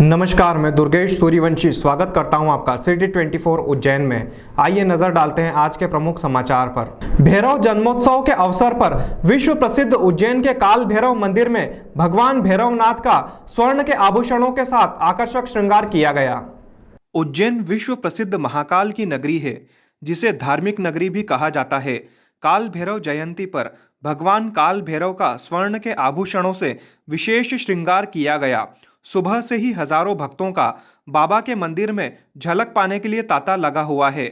नमस्कार, मैं दुर्गेश सूर्यवंशी स्वागत करता हूं आपका सिटी 24 उज्जैन में। आइए नजर डालते हैं आज के प्रमुख समाचार पर। भैरव जन्मोत्सव के अवसर पर विश्व प्रसिद्ध उज्जैन के काल भैरव मंदिर में भगवान भैरवनाथ का स्वर्ण के आभूषणों के साथ आकर्षक श्रृंगार किया गया। उज्जैन विश्व प्रसिद्ध महाकाल की नगरी है, जिसे धार्मिक नगरी भी कहा जाता है। काल भैरव जयंती पर भगवान काल भैरव का स्वर्ण के आभूषणों से विशेष श्रृंगार किया गया। सुबह से ही हजारों भक्तों का बाबा के मंदिर में झलक पाने के लिए तांता लगा हुआ है।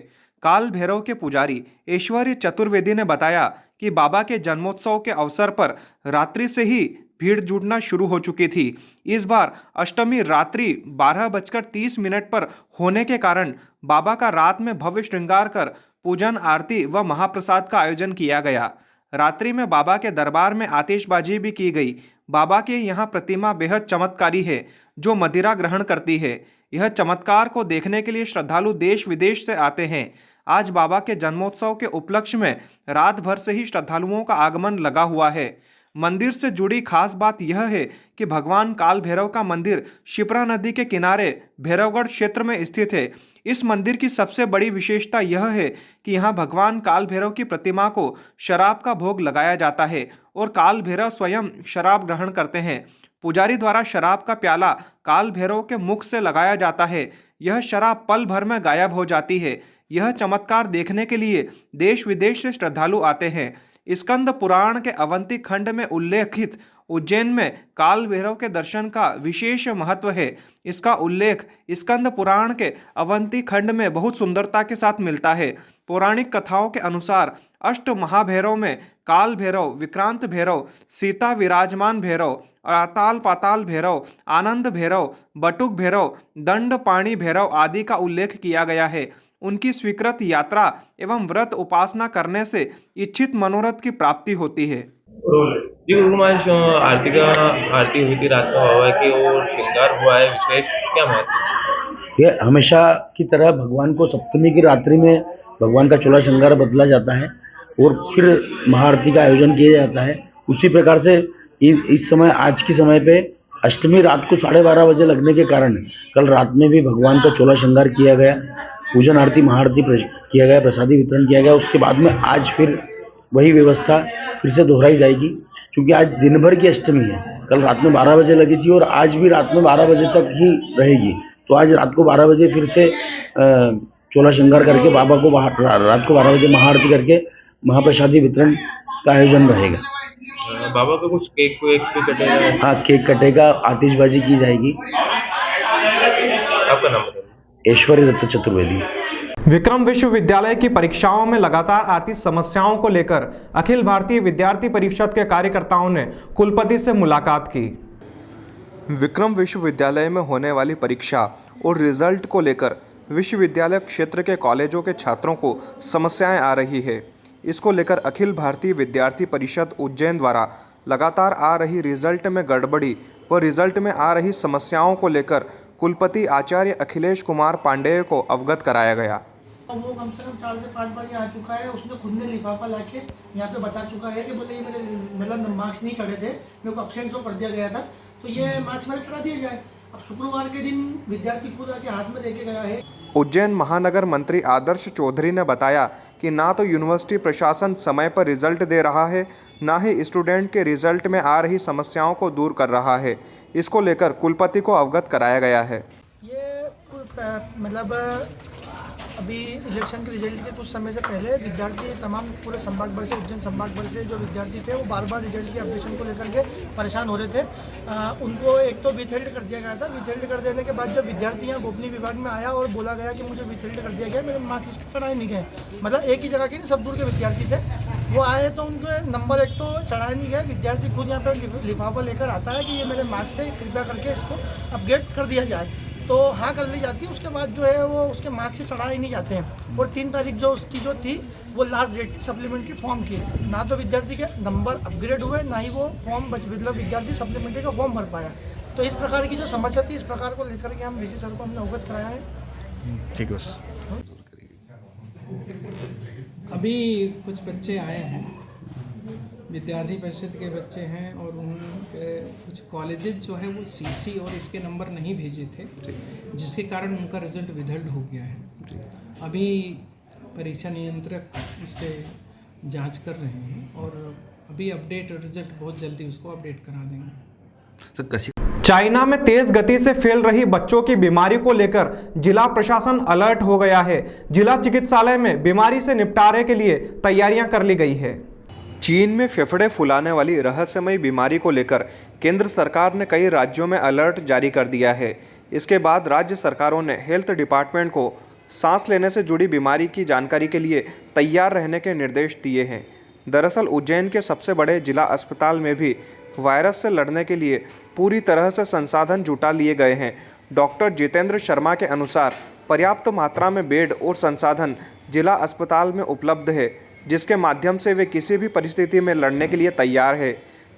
काल भैरव के पुजारी ऐश्वर्य चतुर्वेदी ने बताया कि बाबा के जन्मोत्सव के अवसर पर रात्रि से ही भीड़ जुटना शुरू हो चुकी थी। इस बार अष्टमी रात्रि 12:30 पर होने के कारण बाबा का रात में भव्य श्रृंगार कर पूजन, आरती व महाप्रसाद का आयोजन किया गया। रात्रि में बाबा के दरबार में आतिशबाजी भी की गई। बाबा के यहाँ प्रतिमा बेहद चमत्कारी है, जो मदिरा ग्रहण करती है। यह चमत्कार को देखने के लिए श्रद्धालु देश विदेश से आते हैं। आज बाबा के जन्मोत्सव के उपलक्ष्य में रात भर से ही श्रद्धालुओं का आगमन लगा हुआ है। मंदिर से जुड़ी खास बात यह है कि भगवान काल भैरव का मंदिर शिप्रा नदी के किनारे भैरवगढ़ क्षेत्र में स्थित है। इस मंदिर की सबसे बड़ी विशेषता यह है कि यहाँ भगवान काल भैरव की प्रतिमा को शराब का भोग लगाया जाता है और काल भैरव स्वयं शराब ग्रहण करते हैं। पुजारी द्वारा शराब का प्याला काल भैरव के मुख से लगाया जाता है। यह शराब पल भर में गायब हो जाती है। यह चमत्कार देखने के लिए देश विदेश से श्रद्धालु आते हैं। स्कंद पुराण के अवंती खंड में उल्लेखित उज्जैन में काल भैरव के दर्शन का विशेष महत्व है। इसका उल्लेख स्कंद पुराण के अवंती खंड में बहुत सुंदरता के साथ मिलता है। पौराणिक कथाओं के अनुसार अष्ट महाभैरव में काल भैरव, विक्रांत भैरव, सीता विराजमान भैरव, अताल पाताल भैरव, आनंद भैरव, बटुक भैरव, दंड पाणी भैरव आदि का उल्लेख किया गया है। उनकी स्वीकृत यात्रा एवं व्रत उपासना करने से इच्छित मनोरथ की प्राप्ति होती है। जी गुरु महाराज, आरती हुई थी रात को हवा की और श्रृंगार हुआ है, विशेष क्या महत्व? ये हमेशा की तरह भगवान को सप्तमी की रात्रि में भगवान का चोला श्रृंगार बदला जाता है और फिर महाआरती का आयोजन किया जाता है। उसी प्रकार से इस समय आज के समय पे अष्टमी रात को 12:30 बजे लगने के कारण कल रात में भी भगवान का चोला श्रृंगार किया गया, पूजन आरती महाआरती किया गया, प्रसादी वितरण किया गया। उसके बाद में आज फिर वही व्यवस्था फिर से दोहराई जाएगी, क्योंकि आज दिन भर की अष्टमी है। कल रात में 12 बजे लगी थी और आज भी रात में 12 बजे तक ही रहेगी। तो आज रात को 12 बजे फिर से चोला श्रृंगार करके बाबा को रात को 12 बजे महाआरती करके महाप्रसादी वितरण का आयोजन रहेगा। बाबा का कुछ केक कटेगा? हाँ, केक कटेगा, आतिशबाजी की जाएगी। आपका नाम बताइए। ऐश्वर्य दत्त चतुर्वेदी। विक्रम विश्वविद्यालय की परीक्षाओं में लगातार आती समस्याओं को लेकर अखिल भारतीय विद्यार्थी परिषद के कार्यकर्ताओं ने कुलपति से मुलाकात की। विक्रम विश्वविद्यालय में होने वाली परीक्षा और रिजल्ट को लेकर विश्वविद्यालय क्षेत्र के कॉलेजों के छात्रों को समस्याएं आ रही है। इसको लेकर अखिल भारतीय विद्यार्थी परिषद उज्जैन द्वारा लगातार आ रही रिजल्ट में गड़बड़ी व रिजल्ट में आ रही समस्याओं को लेकर कुलपति आचार्य अखिलेश कुमार पांडेय को अवगत कराया गया। वो कम से कम 4 से 5 बार यहाँ आ चुका है। उसने खुद ने लिफाफा लाके यहाँ पे बता चुका है कि बोले ये मेरे मतलब मार्क्स नहीं चढ़े थे, मेरे को अब्सेंट शो कर दिया गया था, तो ये मार्क्स मेरे चढ़ा दिए जाए। अब शुक्रवार के दिन विद्यार्थी खुद आके हाथ में देके गया है। उज्जैन महानगर मंत्री आदर्श चौधरी ने बताया कि ना तो यूनिवर्सिटी प्रशासन समय पर रिजल्ट दे रहा है, ना ही स्टूडेंट के रिजल्ट में आ रही समस्याओं को दूर कर रहा है। इसको लेकर कुलपति को अवगत कराया गया है। ये मतलब अभी इलेक्शन के रिजल्ट के कुछ समय से पहले विद्यार्थी तमाम पूरे संभाग भर से, उज्जैन संभाग भर से जो विद्यार्थी थे वो बार बार रिजल्ट के अपडेशन को लेकर के परेशान हो रहे थे। उनको एक तो विथहेल्ड कर दिया गया था। विथहेल्ड कर देने के बाद जब विद्यार्थी यहाँ गोपनीय विभाग में आया और बोला गया कि मुझे विथहेल्ड कर दिया गया, मेरे मार्क्स इस पर चढ़ाए नहीं गए। मतलब एक ही जगह के नहीं, सब दूर के विद्यार्थी थे, वो आए तो उनके नंबर एक तो चढ़ाए नहीं गए। विद्यार्थी खुद यहाँ पर लिफाफा लेकर आता है कि ये मेरे मार्क्स है, कृपया करके इसको अपग्रेड कर दिया जाए, तो हाँ कर ली जाती है। उसके बाद जो है वो उसके मार्क्स से चढ़ाए ही नहीं जाते हैं। और 3 तारीख जो उसकी जो थी वो लास्ट डेट थी सप्लीमेंट्री फॉर्म की। ना तो विद्यार्थी के नंबर अपग्रेड हुए, ना ही वो फॉर्म मतलब विद्यार्थी सप्लीमेंट्री का फॉर्म भर पाया। तो इस प्रकार की जो समस्या थी, इस प्रकार को लेकर के हम वीसी सर को हमने अवगत कराया है। ठीक है। अभी कुछ बच्चे आए हैं विद्यार्थी परिषद के बच्चे हैं और उनके कुछ कॉलेजेस जो है वो सीसी और इसके नंबर नहीं भेजे थे, जिसके कारण उनका रिज़ल्ट विदल्ड हो गया है। अभी परीक्षा नियंत्रक इस पर जांच कर रहे हैं और अभी अपडेट रिजल्ट बहुत जल्दी उसको अपडेट करा देंगे। चाइना में तेज गति से फैल रही बच्चों की बीमारी को लेकर जिला प्रशासन अलर्ट हो गया है। जिला चिकित्सालय में बीमारी से निपटारे के लिए तैयारियां कर ली गई है। चीन में फेफड़े फुलाने वाली रहस्यमयी बीमारी को लेकर केंद्र सरकार ने कई राज्यों में अलर्ट जारी कर दिया है। इसके बाद राज्य सरकारों ने हेल्थ डिपार्टमेंट को सांस लेने से जुड़ी बीमारी की जानकारी के लिए तैयार रहने के निर्देश दिए हैं। दरअसल उज्जैन के सबसे बड़े जिला अस्पताल में भी वायरस से लड़ने के लिए पूरी तरह से संसाधन जुटा लिए गए हैं। डॉक्टर जितेंद्र शर्मा के अनुसार पर्याप्त मात्रा में बेड और संसाधन जिला अस्पताल में उपलब्ध है, जिसके माध्यम से वे किसी भी परिस्थिति में लड़ने के लिए तैयार है।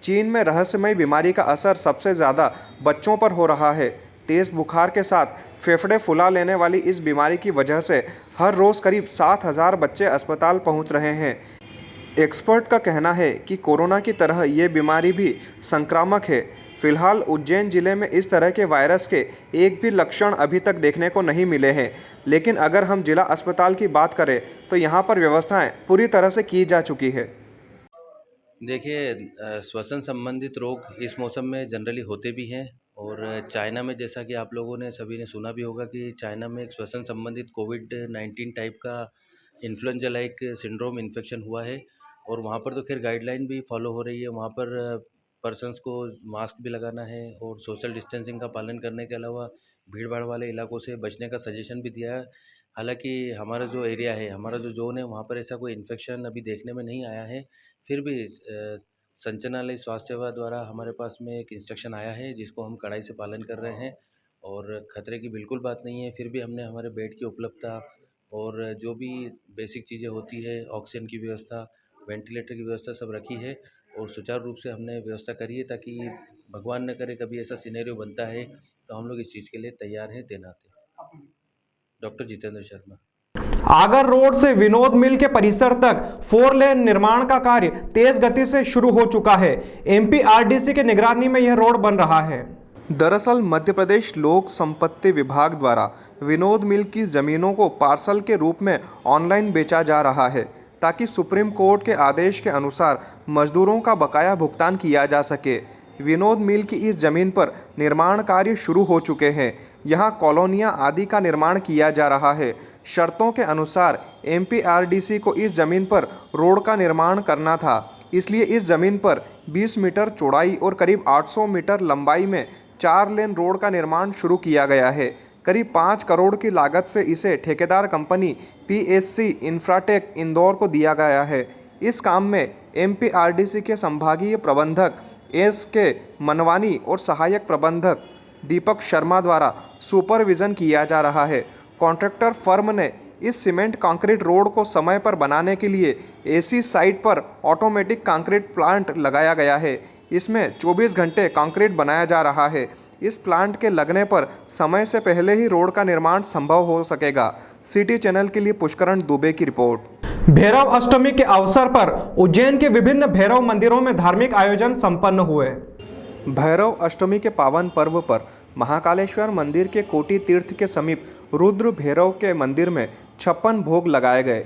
चीन में रहस्यमयी बीमारी का असर सबसे ज़्यादा बच्चों पर हो रहा है। तेज़ बुखार के साथ फेफड़े फुला लेने वाली इस बीमारी की वजह से हर रोज़ करीब 7,000 बच्चे अस्पताल पहुंच रहे हैं। एक्सपर्ट का कहना है कि कोरोना की तरह ये बीमारी भी संक्रामक है। फिलहाल उज्जैन जिले में इस तरह के वायरस के एक भी लक्षण अभी तक देखने को नहीं मिले हैं, लेकिन अगर हम जिला अस्पताल की बात करें तो यहाँ पर व्यवस्थाएं पूरी तरह से की जा चुकी है। देखिए, श्वसन संबंधित रोग इस मौसम में जनरली होते भी हैं और चाइना में, जैसा कि आप लोगों ने सभी ने सुना भी होगा कि चाइना में एक श्वसन संबंधित कोविड-19 टाइप का इन्फ्लुएंजा लाइक सिंड्रोम इन्फेक्शन हुआ है और वहाँ पर तो खैर गाइडलाइन भी फॉलो हो रही है। वहाँ पर पर्सन्स को मास्क भी लगाना है और सोशल डिस्टेंसिंग का पालन करने के अलावा भीड़ भाड़ वाले इलाकों से बचने का सजेशन भी दिया है। हालांकि हमारा जो एरिया है, हमारा जो जोन है, वहाँ पर ऐसा कोई इन्फेक्शन अभी देखने में नहीं आया है। फिर भी संचालनालय स्वास्थ्य सेवा द्वारा हमारे पास में एक इंस्ट्रक्शन आया है जिसको हम कड़ाई से पालन कर रहे हैं और खतरे की बिल्कुल बात नहीं है। फिर भी हमने हमारे बेड की उपलब्धता और जो भी बेसिक चीज़ें होती है, ऑक्सीजन की व्यवस्था, वेंटिलेटर की व्यवस्था सब रखी है और सुचारू रूप से हमने व्यवस्था करी है ताकि भगवान न करे कभी ऐसा सिनेरियो बनता है तो हम लोग इस चीज़ के लिए तैयार हैं, तैनात हैं। डॉक्टर जितेंद्र शर्मा। आगर रोड से विनोद मिल के परिसर तक 4 लेन निर्माण का कार्य तेज गति से शुरू हो चुका है। एमपीआरडीसी के निगरानी में यह रोड बन रहा है। दरअसल मध्य प्रदेश लोक संपत्ति विभाग द्वारा विनोद मिल की जमीनों को पार्सल के रूप में ऑनलाइन बेचा जा रहा है ताकि सुप्रीम कोर्ट के आदेश के अनुसार मजदूरों का बकाया भुगतान किया जा सके। विनोद मिल की इस जमीन पर निर्माण कार्य शुरू हो चुके हैं। यहाँ कॉलोनियाँ आदि का निर्माण किया जा रहा है। शर्तों के अनुसार एमपीआरडीसी को इस जमीन पर रोड का निर्माण करना था, इसलिए इस जमीन पर 20 मीटर चौड़ाई और करीब 800 मीटर लंबाई में 4 लेन रोड का निर्माण शुरू किया गया है। करीब 5 करोड़ की लागत से इसे ठेकेदार कंपनी पीएससी इंफ्राटेक इंदौर को दिया गया है। इस काम में एमपीआरडीसी के संभागीय प्रबंधक एस.के. मनवानी और सहायक प्रबंधक दीपक शर्मा द्वारा सुपरविजन किया जा रहा है। कॉन्ट्रैक्टर फर्म ने इस सीमेंट कंक्रीट रोड को समय पर बनाने के लिए एसी साइट पर ऑटोमेटिक कंक्रीट प्लांट लगाया गया है। इसमें 24 घंटे कंक्रीट बनाया जा रहा है। इस प्लांट के लगने पर समय से पहले ही रोड का निर्माण संभव हो सकेगा। सिटी चैनल के लिए पुष्करण दुबे की रिपोर्ट। भैरव अष्टमी के अवसर पर उज्जैन के विभिन्न भैरव मंदिरों में धार्मिक आयोजन संपन्न हुए। भैरव अष्टमी के पावन पर्व पर महाकालेश्वर मंदिर के कोटि तीर्थ के समीप रुद्र भैरव के मंदिर में 56 भोग लगाए गए।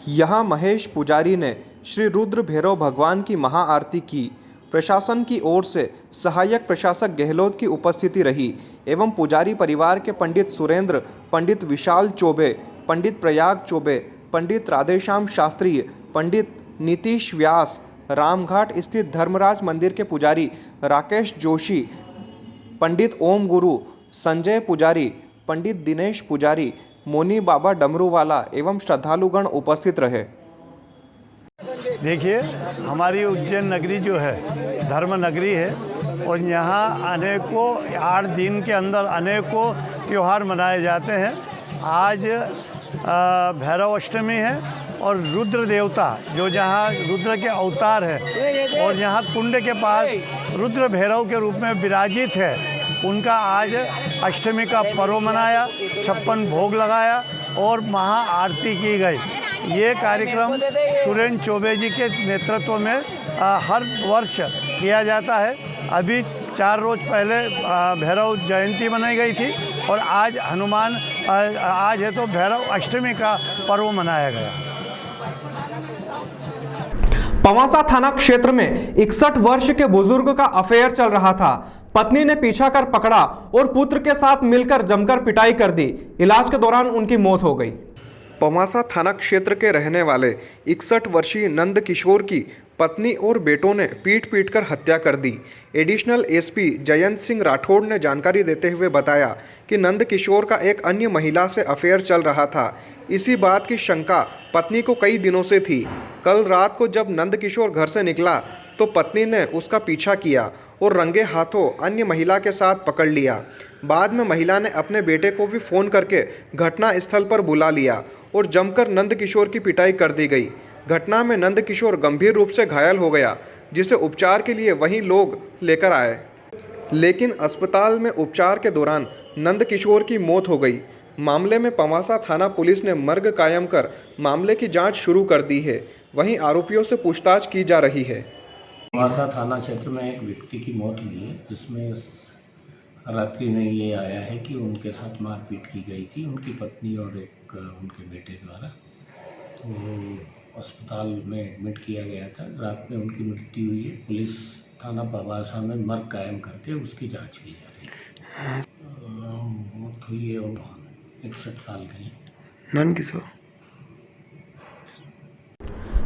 यहाँ महेश पुजारी ने श्री रुद्र भैरव भगवान की महाआरती की। प्रशासन की ओर से सहायक प्रशासक गहलोत की उपस्थिति रही एवं पुजारी परिवार के पंडित सुरेंद्र, पंडित विशाल चौबे, पंडित प्रयाग चौबे, पंडित राधेश्याम शास्त्री, पंडित नीतीश व्यास, रामघाट स्थित धर्मराज मंदिर के पुजारी राकेश जोशी, पंडित ओम गुरु, संजय पुजारी, पंडित दिनेश पुजारी, मोनी बाबा डमरूवाला एवं श्रद्धालुगण उपस्थित रहे। देखिए, हमारी उज्जैन नगरी जो है धर्म नगरी है और यहाँ अनेकों 8 दिन के अंदर अनेकों त्यौहार मनाए जाते हैं। आज भैरव अष्टमी है और रुद्र देवता जो जहाँ रुद्र के अवतार है और यहाँ कुंड के पास रुद्र भैरव के रूप में विराजित है, उनका आज अष्टमी का पर्व मनाया, 56 भोग लगाया और महाआरती की गई। ये कार्यक्रम सुरेंद्र चौबे जी के नेतृत्व में हर वर्ष किया जाता है। अभी 4 रोज पहले भैरव जयंती मनाई गई थी और आज हनुमान आज है तो भैरव अष्टमी का पर्व मनाया गया। पवासा थाना क्षेत्र में 61 वर्ष के बुजुर्ग का अफेयर चल रहा था। पत्नी ने पीछा कर पकड़ा और पुत्र के साथ मिलकर जमकर पिटाई कर दी। इलाज के दौरान उनकी मौत हो गई। पवासा थाना क्षेत्र के रहने वाले 61 वर्षीय नंद किशोर की पत्नी और बेटों ने पीट कर हत्या कर दी। एडिशनल एसपी जयंत सिंह राठौड़ ने जानकारी देते हुए बताया कि नंद किशोर का एक अन्य महिला से अफेयर चल रहा था। इसी बात की शंका पत्नी को कई दिनों से थी। कल रात को जब नंद किशोर घर से निकला तो पत्नी ने उसका पीछा किया और रंगे हाथों अन्य महिला के साथ पकड़ लिया। बाद में महिला ने अपने बेटे को भी फ़ोन करके घटना स्थल पर बुला लिया और जमकर नंद किशोर की पिटाई कर दी गई। घटना में नंद किशोर गंभीर रूप से घायल हो गया, जिसे उपचार के लिए वहीं लोग लेकर आए, लेकिन अस्पताल में उपचार के दौरान नंद किशोर की मौत हो गई। मामले में पवासा थाना पुलिस ने मर्ग कायम कर मामले की जांच शुरू कर दी है। वहीं आरोपियों से पूछताछ की जा रही है। पवासा थाना क्षेत्र में एक व्यक्ति की मौत हुई है, जिसमें रात्रि में ये आया है कि उनके साथ मारपीट की गई थी उनकी पत्नी और एक उनके बेटे द्वारा। तो अस्पताल में एडमिट किया गया था। रात में उनकी मृत्यु हुई है। पुलिस थाना पवासा में मर्ग कायम करके उसकी जांच की जा रही है। मौत हुई है और 61 साल की नंद किशोर।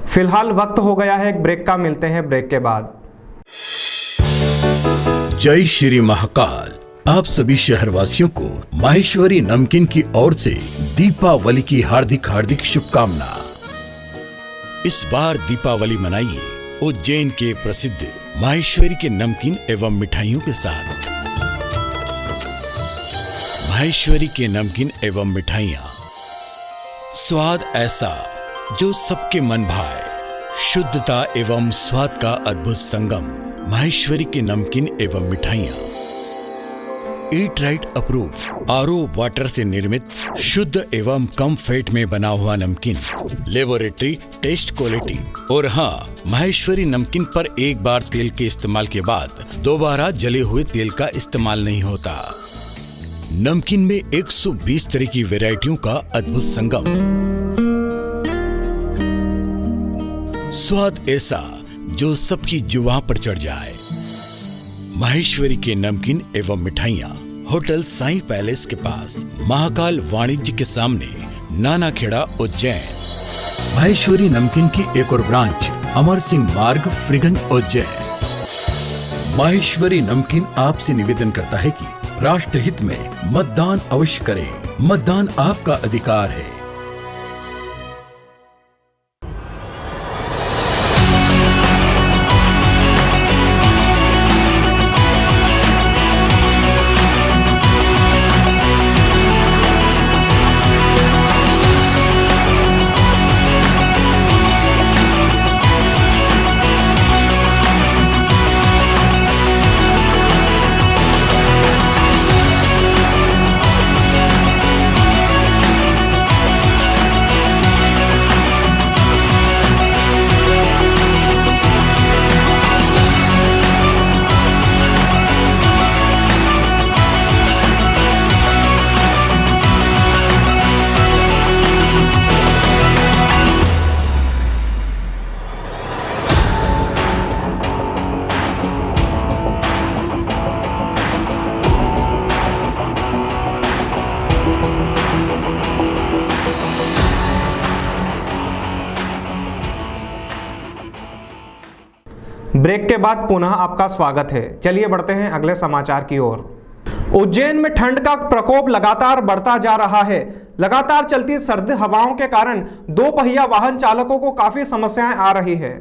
फिलहाल वक्त हो गया है एक ब्रेक का। मिलते हैं ब्रेक के बाद। जय श्री महाकाल। आप सभी शहरवासियों को माहेश्वरी नमकीन की ओर से दीपावली की हार्दिक शुभकामना। इस बार दीपावली मनाइए उज्जैन के प्रसिद्ध माहेश्वरी के नमकीन एवं मिठाइयों के साथ। माहेश्वरी के नमकीन एवं मिठाइयाँ, स्वाद ऐसा जो सबके मन भाए, शुद्धता एवं स्वाद का अद्भुत संगम। माहेश्वरी के नमकीन एवं मिठाइयाँ eat right approve RO water से निर्मित शुद्ध एवं कम फैट में बना हुआ नमकीन, लेबोरेटरी टेस्ट क्वालिटी। और हाँ, माहेश्वरी नमकीन पर एक बार तेल के इस्तेमाल के बाद दोबारा जले हुए तेल का इस्तेमाल नहीं होता। नमकीन में 120 तरह की वैरायटियों का अद्भुत संगम, स्वाद ऐसा जो सबकी जुबान पर चढ़ जाए। माहेश्वरी के नमकीन एवं मिठाइयाँ होटल साईं पैलेस के पास, महाकाल वाणिज्य के सामने, नानाखेड़ा, उज्जैन। माहेश्वरी नमकीन की एक और ब्रांच अमर सिंह मार्ग, फ्रीगंज, उज्जैन। माहेश्वरी नमकीन आपसे निवेदन करता है कि राष्ट्रहित में मतदान अवश्य करें। मतदान आपका अधिकार है। ब्रेक के बाद पुनः आपका स्वागत है। चलिए बढ़ते हैं अगले समाचार की ओर। उज्जैन में ठंड का प्रकोप लगातार बढ़ता जा रहा है। लगातार चलती सर्द हवाओं के कारण 2 पहिया वाहन चालकों को काफी समस्याएं आ रही है।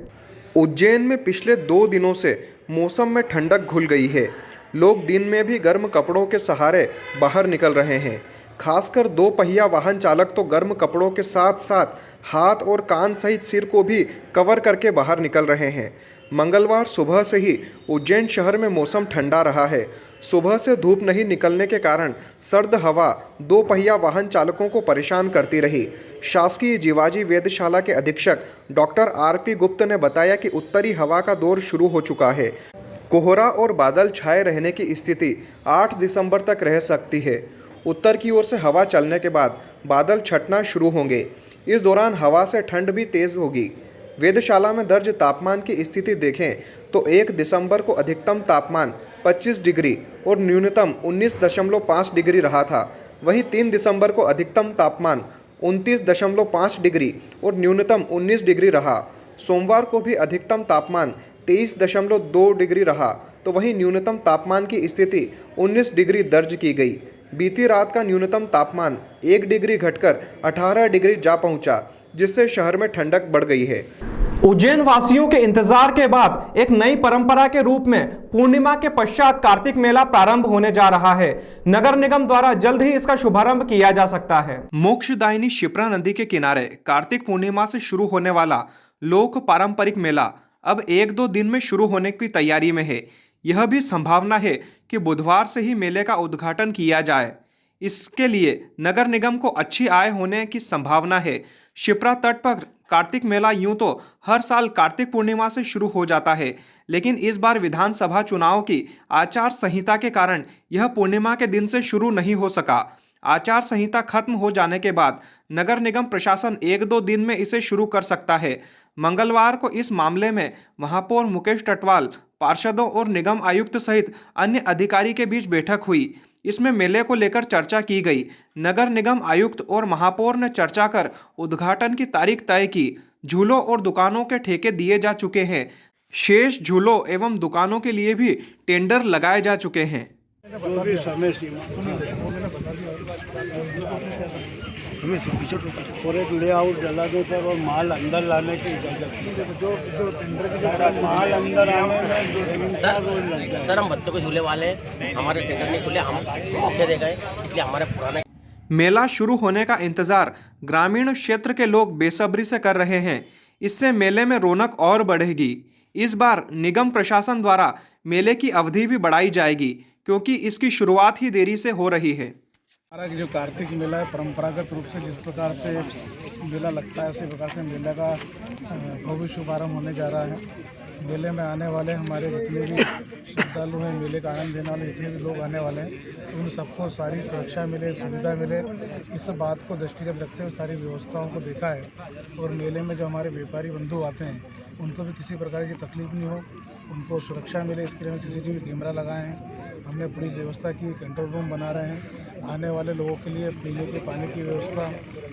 उज्जैन में पिछले 2 दिनों से मौसम में ठंडक घुल गई है। लोग दिन में भी गर्म कपड़ों के सहारे बाहर निकल रहे हैं। खासकर 2 पहिया वाहन चालक तो गर्म कपड़ों के साथ साथ हाथ और कान सहित सिर को भी कवर करके बाहर निकल रहे हैं। मंगलवार सुबह से ही उज्जैन शहर में मौसम ठंडा रहा है। सुबह से धूप नहीं निकलने के कारण सर्द हवा दो पहिया वाहन चालकों को परेशान करती रही। शासकीय जीवाजी वेधशाला के अधीक्षक डॉक्टर आर.पी. गुप्त ने बताया कि उत्तरी हवा का दौर शुरू हो चुका है। कोहरा और बादल छाए रहने की स्थिति 8 दिसंबर तक रह सकती है। उत्तर की ओर से हवा चलने के बाद बादल छटना शुरू होंगे। इस दौरान हवा से ठंड भी तेज होगी। वेधशाला में दर्ज तापमान की स्थिति देखें तो 1 दिसंबर को अधिकतम तापमान 25 डिग्री और न्यूनतम 19.5 डिग्री रहा था। वहीं 3 दिसंबर को अधिकतम तापमान 29.5 डिग्री और न्यूनतम 19 डिग्री रहा। सोमवार को भी अधिकतम तापमान 23.2 डिग्री रहा तो वहीं न्यूनतम तापमान की स्थिति 19 डिग्री दर्ज की गई। बीती रात का न्यूनतम तापमान 1 डिग्री घटकर 18 डिग्री जा पहुंचा, जिससे शहर में ठंडक बढ़ गई है। उज्जैन वासियों के इंतजार के बाद एक नई परंपरा के रूप में पूर्णिमा के पश्चात कार्तिक मेला प्रारंभ होने जा रहा है। नगर निगम द्वारा जल्द ही इसका शुभारंभ किया जा सकता है। मोक्षदायिनी शिप्रा नदी के किनारे कार्तिक पूर्णिमा से शुरू होने वाला लोक पारंपरिक मेला अब 1-2 दिन में शुरू होने की तैयारी में है। यह भी संभावना है कि बुधवार से ही मेले का उद्घाटन किया जाए। इसके लिए नगर निगम को अच्छी आय होने की संभावना है। शिप्रा तट पर कार्तिक मेला यूं तो हर साल कार्तिक पूर्णिमा से शुरू हो जाता है, लेकिन इस बार विधानसभा चुनाव की आचार संहिता के कारण यह पूर्णिमा के दिन से शुरू नहीं हो सका। आचार संहिता खत्म हो जाने के बाद नगर निगम प्रशासन 1-2 दिन में इसे शुरू कर सकता है। मंगलवार को इस मामले में महापौर मुकेश टटवाल, पार्षदों और निगम आयुक्त सहित अन्य अधिकारी के बीच बैठक हुई। इसमें मेले को लेकर चर्चा की गई। नगर निगम आयुक्त और महापौर ने चर्चा कर उद्घाटन की तारीख तय की। झूलों और दुकानों के ठेके दिए जा चुके हैं। शेष झूलों एवं दुकानों के लिए भी टेंडर लगाए जा चुके हैं। जो भी समय सीमा और एक लेआउट जला दो सर, और माल अंदर लाने की इजाजत जो टेंडर की माल अंदर आने में सर हम बच्चों के झूले वाले हैं, हमारे टेंडर नहीं खुले, हम पीछे रह गए, इसलिए हमारा पुराना मेला शुरू होने का इंतजार ग्रामीण क्षेत्र के लोग बेसब्री से कर रहे हैं। इससे मेले में रौनक और बढ़ेगी। इस बार निगम प्रशासन द्वारा मेले की अवधि भी बढ़ाई जाएगी, क्योंकि इसकी शुरुआत ही देरी से हो रही है। हमारा जो कार्तिक मेला है, परंपरागत रूप से जिस प्रकार से मेला लगता है उसी प्रकार से मेले का भव्य शुभारंभ होने जा रहा है। मेले में आने वाले हमारे जितने भी श्रद्धालु हैं, मेले का आनंद लेने वाले जितने भी लोग आने वाले हैं, उन सबको सारी सुरक्षा मिले, सुविधा मिले, इस बात को दृष्टिगत रखते हुए सारी व्यवस्थाओं को देखा है। और मेले में जो हमारे व्यापारी बंधु आते हैं उनको भी किसी प्रकार की तकलीफ नहीं हो, उनको सुरक्षा मिले, इसके लिए CCTV कैमरा लगाए हैं। हमने पूरी व्यवस्था की, कंट्रोल रूम बना रहे हैं। आने वाले लोगों के लिए पीने के पानी की व्यवस्था,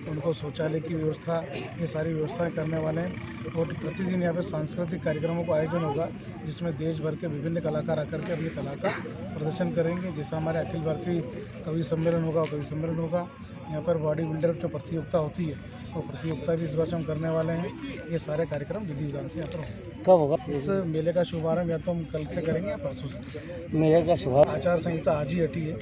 उनको शौचालय की व्यवस्था, ये सारी व्यवस्थाएं करने वाले हैं। और प्रतिदिन यहाँ पे सांस्कृतिक कार्यक्रमों का आयोजन होगा, जिसमें देश भर के विभिन्न कलाकार आकर के अपनी कला का प्रदर्शन करेंगे। जैसा हमारे अखिल भारतीय कवि सम्मेलन होगा, कवि सम्मेलन होगा। यहाँ पर बॉडी बिल्डर जो प्रतियोगिता होती है, वो प्रतियोगिता भी इस वर्ष हम करने वाले हैं। ये सारे कार्यक्रम विधि विधान से यहाँ पर होंगे। कब होगा इस मेले का शुभारंभ? या तो हम कल से करेंगे या परसों से। मेले का शुभारंभ आचार संहिता आज ही हटी है।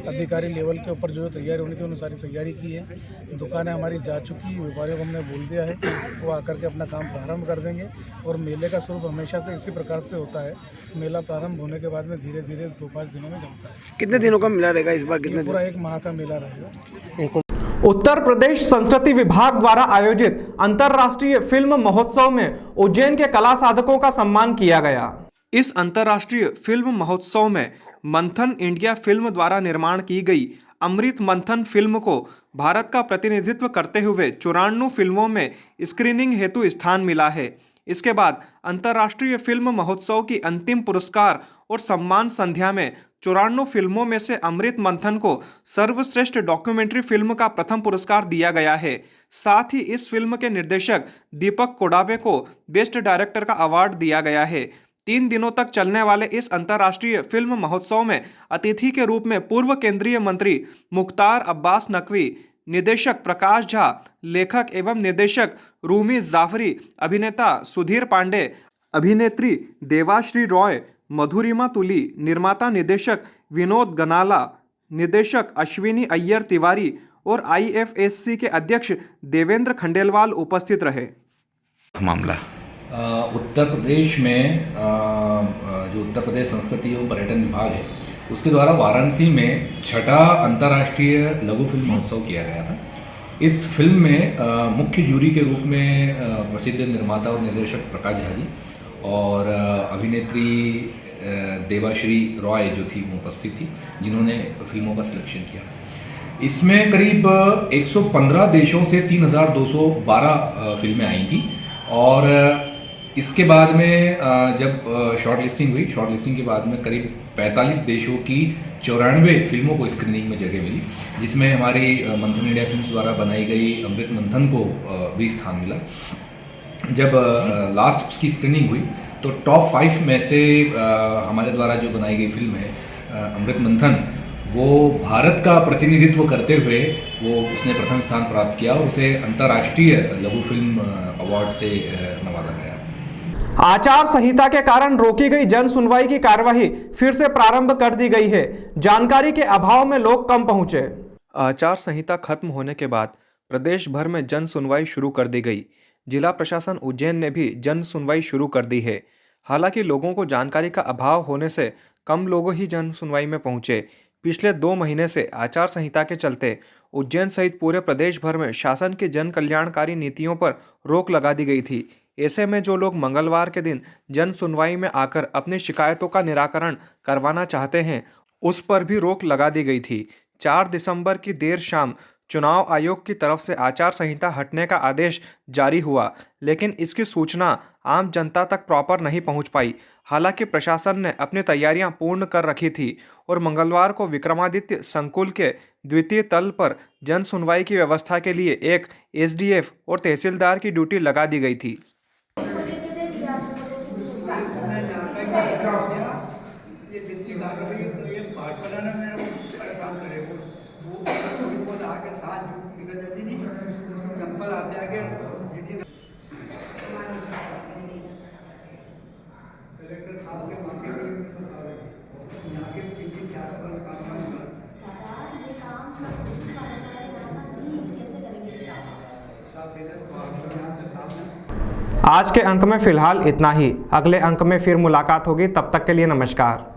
अधिकारी लेवल के ऊपर जो तैयारी होनी थी उन्होंने सारी तैयारी की है। दुकानें हमारी जा चुकी है, व्यापारियों को हमने बोल दिया है वो आकर के अपना काम प्रारंभ कर देंगे। और मेले का स्वरूप हमेशा से इसी प्रकार से होता है। मेला प्रारंभ होने के बाद में धीरे धीरे 2-5 दिनों में जमता है। कितने दिनों का मेला रहेगा इस बार? कितने? पूरा 1 माह का मेला रहेगा। उत्तर प्रदेश संस्कृति विभाग द्वारा आयोजित अंतर्राष्ट्रीय फिल्म महोत्सव में उज्जैन के कला साधकों का सम्मान किया गया। इस अंतर्राष्ट्रीय फिल्म महोत्सव में मंथन इंडिया फिल्म द्वारा निर्माण की गई अमृत मंथन फिल्म को भारत का प्रतिनिधित्व करते हुए 94 फिल्मों में स्क्रीनिंग हेतु स्थान मिला है। इसके बाद अंतर्राष्ट्रीय फिल्म महोत्सव की अंतिम पुरस्कार और सम्मान संध्या में 94 फिल्मों में से अमृत मंथन को सर्वश्रेष्ठ डॉक्यूमेंट्री फिल्म का प्रथम पुरस्कार दिया गया है। साथ ही इस फिल्म के निर्देशक दीपक कोडाबे को बेस्ट डायरेक्टर का अवार्ड दिया गया है। 3 दिनों तक चलने वाले इस अंतर्राष्ट्रीय फिल्म महोत्सव में अतिथि के रूप में पूर्व केंद्रीय मंत्री मुख्तार अब्बास नकवी, निदेशक प्रकाश झा, लेखक एवं निर्देशक रूमी जाफरी, अभिनेता सुधीर पांडे, अभिनेत्री देवाश्री रॉय, मधुरिमा तुली, निर्माता निर्देशक विनोद गनाला, निर्देशक अश्विनी अय्यर तिवारी और IFSC के अध्यक्ष देवेंद्र खंडेलवाल उपस्थित रहे। मामला उत्तर प्रदेश में जो उत्तर प्रदेश संस्कृति एवं पर्यटन विभाग है उसके द्वारा वाराणसी में छठा अंतर्राष्ट्रीय लघु फिल्म महोत्सव किया गया था। इस फिल्म में मुख्य जूरी के रूप में प्रसिद्ध निर्माता और निर्देशक प्रकाश झा जी और अभिनेत्री देवाश्री रॉय जो थी वो उपस्थित थी, जिन्होंने फिल्मों का सिलेक्शन किया। इसमें करीब 115 देशों से 3212 फिल्में आई थी और इसके बाद में जब शॉर्ट लिस्टिंग हुई, शॉर्ट लिस्टिंग के बाद में करीब 45 देशों की 94 फिल्मों को स्क्रीनिंग में जगह मिली, जिसमें हमारी मंथन इंडिया फिल्म्स द्वारा बनाई गई अमृत मंथन को भी स्थान मिला। जब लास्ट उसकी स्क्रीनिंग हुई तो टॉप 5 में से हमारे द्वारा जो बनाई गई फिल्म है अमृत मंथन, वो भारत का प्रतिनिधित्व करते हुए उसने प्रथम स्थान प्राप्त किया और उसे अंतर्राष्ट्रीय लघु फिल्म अवार्ड से नवाजा गया। आचार संहिता के कारण रोकी गई जन सुनवाई की कार्यवाही फिर से प्रारंभ कर दी गई है। जानकारी के अभाव में लोग कम पहुंचे। आचार संहिता खत्म होने के बाद प्रदेश भर में जन सुनवाई शुरू कर दी गई। जिला प्रशासन उज्जैन ने भी जन सुनवाई शुरू कर दी है। हालांकि लोगों को जानकारी का अभाव होने से कम लोग ही जन सुनवाई में पहुंचे। पिछले 2 महीने से आचार संहिता के चलते उज्जैन सहित पूरे प्रदेश भर में शासन की जन कल्याणकारी नीतियों पर रोक लगा दी गई थी। ऐसे में जो लोग मंगलवार के दिन जन सुनवाई में आकर अपनी शिकायतों का निराकरण करवाना चाहते हैं, उस पर भी रोक लगा दी गई थी। 4 दिसंबर की देर शाम चुनाव आयोग की तरफ से आचार संहिता हटने का आदेश जारी हुआ, लेकिन इसकी सूचना आम जनता तक प्रॉपर नहीं पहुंच पाई। हालांकि प्रशासन ने अपनी तैयारियां पूर्ण कर रखी थी और मंगलवार को विक्रमादित्य संकुल के द्वितीय तल पर जन सुनवाई की व्यवस्था के लिए एक एसडीएफ और तहसीलदार की ड्यूटी लगा दी गई थी। आज के अंक में फिलहाल इतना ही। अगले अंक में फिर मुलाकात होगी, तब तक के लिए नमस्कार।